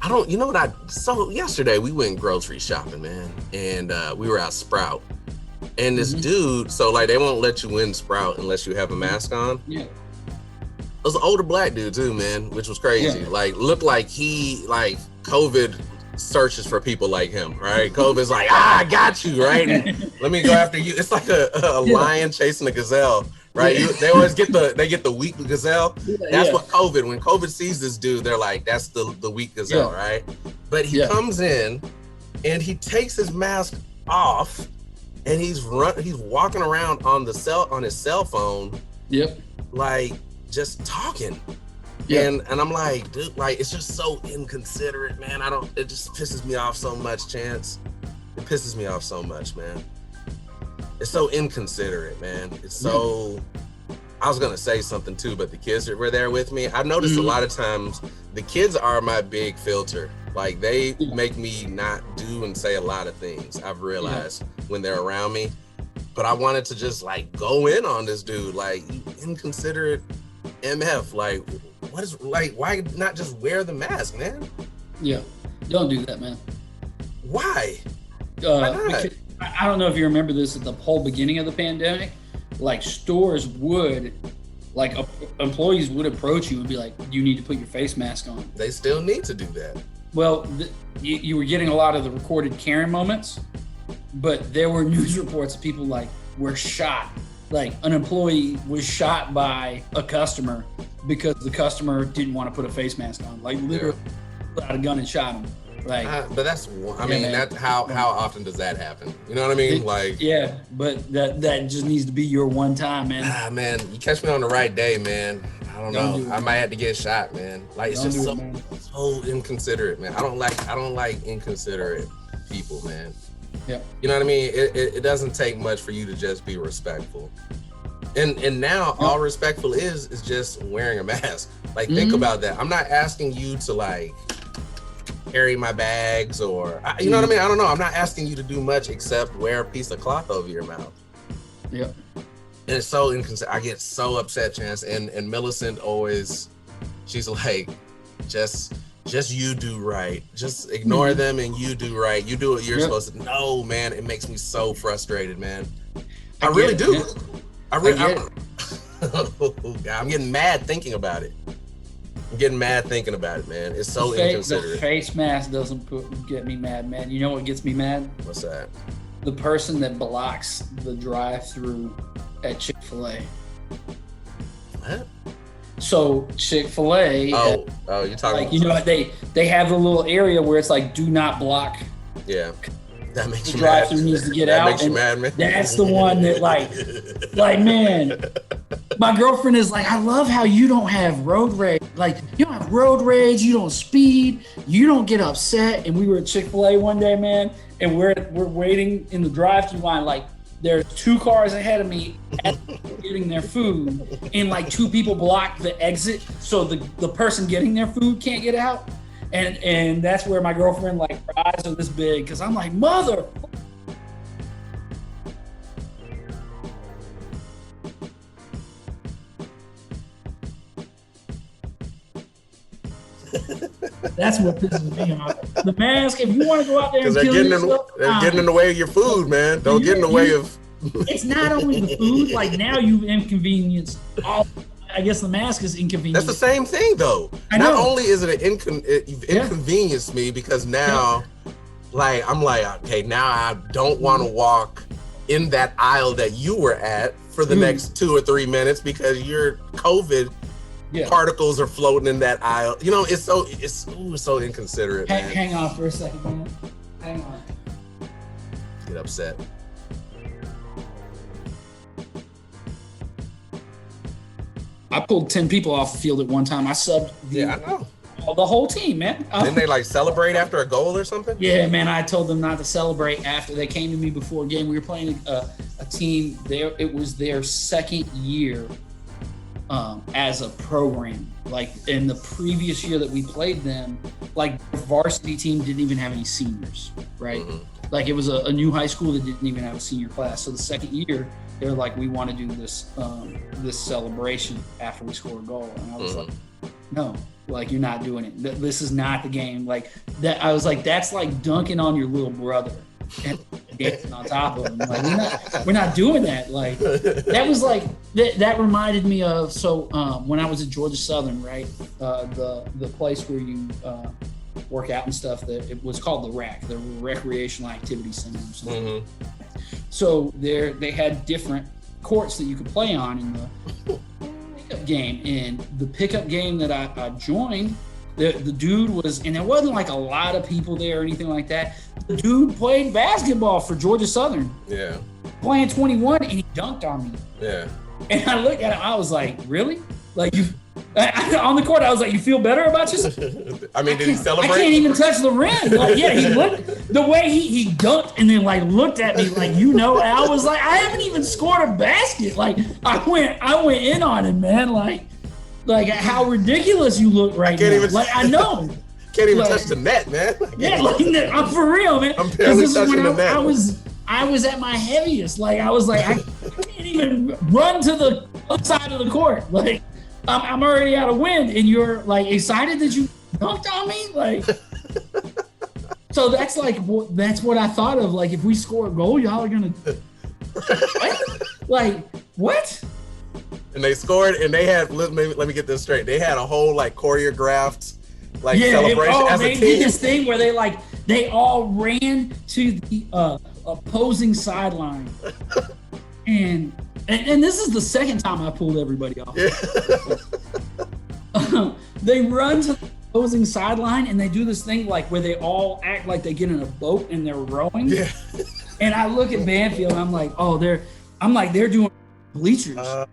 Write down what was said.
I don't, you know what so yesterday we went grocery shopping, man, and we were at Sprout, and this dude, so like they won't let you in Sprout unless you have a mask on. Yeah. It was an older black dude too, man, which was crazy. Yeah. Like looked like COVID searches for people like him, right? COVID's like, I got you, right? And let me go after you. It's like a lion chasing a gazelle, right? Yeah. They always get the weak gazelle. That's what when COVID sees this dude, they're like, that's the weak gazelle, right? But he comes in and he takes his mask off and he's walking around on his cell phone. Yep. Like just talking. Yeah. And I'm like, dude, like it's just so inconsiderate, man. It just pisses me off so much, Chance. It pisses me off so much, man. It's so inconsiderate, man. It's so I was gonna say something too, but the kids that were there with me, I've noticed a lot of times the kids are my big filter. Like they make me not do and say a lot of things, I've realized when they're around me. But I wanted to just like go in on this dude, like you inconsiderate MF, like what is like why not just wear the mask, man? Yeah, don't do that, man. Why not? Because, I don't know if you remember this at the whole beginning of the pandemic, like stores would, like employees would approach you and be like, you need to put your face mask on. They still need to do that. Well, you were getting a lot of the recorded Karen moments, but there were news reports of people like were shot. Like an employee was shot by a customer because the customer didn't want to put a face mask on. Like literally put out a gun and shot him. Like, but that's, I mean, that's how often does that happen? You know what I mean? But that just needs to be your one time, man. Man, you catch me on the right day, man. I don't know. I might have to get shot, man. Like it's just so inconsiderate, man. I don't like inconsiderate people, man. Yeah. You know what I mean? It doesn't take much for you to just be respectful. And now all respectful is just wearing a mask. Like think about that. I'm not asking you to like carry my bags or you know what I mean? I don't know. I'm not asking you to do much except wear a piece of cloth over your mouth. Yeah. And it's so I get so upset, Chance. And Millicent always, she's like, just you do right. Just ignore them and you do right. You do what you're supposed to. No, man, it makes me so frustrated, man. I really do. Man. Oh, God, I'm getting mad thinking about it. I'm getting mad thinking about it, man. It's so inconsiderate. The face mask doesn't get me mad, man. You know what gets me mad? What's that? The person that blocks the drive-through at Chick-fil-A. What? So Chick-fil-A. Oh, you're talking like, you know what, they have a little area where it's like, do not block. Yeah. That makes you mad. Drive-through needs to get out. That makes you mad, man. That's the one that like man, my girlfriend is like, I love how you don't have road rage. Like you don't have road rage, you don't speed, you don't get upset. And we were at Chick-fil-A one day, man, and we're waiting in the drive-through line. Like there's 2 cars ahead of me getting their food, and like 2 people block the exit, so the person getting their food can't get out. And that's where my girlfriend like her eyes are this big because I'm like, mother. That's what pisses me off. The mask, if you want to go out there and kill yourself, they're getting in the way of your food, man. Don't get in the way of. It's not only the food. Like now you've inconvenienced all. I guess the mask is inconvenient. That's the same thing, though. Not only is it you've inconvenienced me because now, like, I'm like, okay, now I don't want to walk in that aisle that you were at for the next 2 or 3 minutes because your COVID particles are floating in that aisle. You know, it's so inconsiderate. Hang on for a second, man. Hang on. Get upset. I pulled 10 people off the field at one time. I subbed the whole team, man. Didn't they like celebrate after a goal or something? Yeah, man. I told them not to celebrate after they came to me before a game. We were playing a team there. It was their second year as a program. Like in the previous year that we played them, like the varsity team didn't even have any seniors, right? Mm-hmm. Like it was a new high school that didn't even have a senior class. So the second year, they were like, we want to do this this celebration after we score a goal. And I was like, no, like you're not doing it. This is not the game. Like that, I was like, that's like dunking on your little brother and dancing on top of him. Like we're not doing that. Like that was like that reminded me of when I was at Georgia Southern, right? The place where you work out and stuff. That it was called the RAC, the Recreational Activity Center. Or something. Mm-hmm. So they had different courts that you could play on in the pickup game, and the pickup game that I joined, the dude was, and there wasn't like a lot of people there or anything like that. The dude played basketball for Georgia Southern. Yeah. Playing 21, and he dunked on me. Yeah. And I looked at him, I was like, really? Like you on the court, I was like, you feel better about yourself? I mean, did he celebrate? I can't even touch the rim. Like, yeah, he looked the way he dunked and then like looked at me like, and I was like, I haven't even scored a basket. Like I went in on him, man. Like how ridiculous you look right now. Like I know. Can't even touch the net, man. Yeah, like I'm for real, man. I'm barely touching the net. I was at my heaviest. Like I was like, I can't even run to the other side of the court. Like I'm already out of wind, and you're like excited that you dunked on me. Like, so that's what I thought of. Like if we score a goal, y'all are gonna what? Like what? And they scored, and they had. Let me get this straight. They had a whole like choreographed celebration as a team. They did this thing where they all ran to the opposing sideline, and this is the second time I pulled everybody off. Yeah. They run to the opposing sideline and they do this thing like where they all act like they get in a boat and they're rowing. Yeah. And I look at Banfield and I'm like, they're doing bleachers.